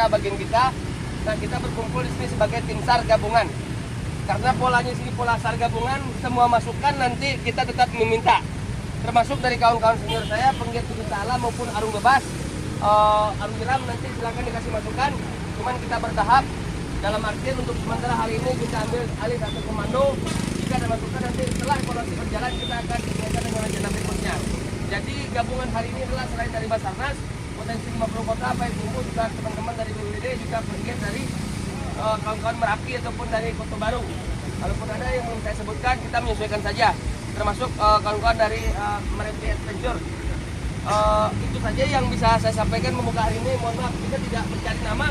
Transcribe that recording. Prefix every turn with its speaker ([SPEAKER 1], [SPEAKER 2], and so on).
[SPEAKER 1] bagian kita. Nah, kita berkumpul di sini sebagai tim SAR gabungan. Karena polanya sini pola SAR gabungan, semua masukan nanti kita tetap meminta. Termasuk dari kawan-kawan senior saya, penggiat pecinta alam maupun arung bebas, arung jeram, nanti silakan dikasih masukan. Cuman kita bertahap. Dalam artian untuk sementara hari ini kita ambil alih satu komando. Jika ada masukan nanti setelah evaluasi berjalan kita akan disesuaikan dengan agenda berikutnya. Jadi gabungan hari ini adalah selain dari Basarnas, potensi 50 kota baik kumpul juga teman-teman dari BPBD, juga penggiat dari kawan-kawan Merapi ataupun dari Kota Baru. Kalaupun ada yang belum saya sebutkan, kita menyesuaikan saja. Termasuk kawan-kawan dari Merapi Adventure. Itu saja yang bisa saya sampaikan membuka hari ini. Mohon maaf kita tidak mencari nama.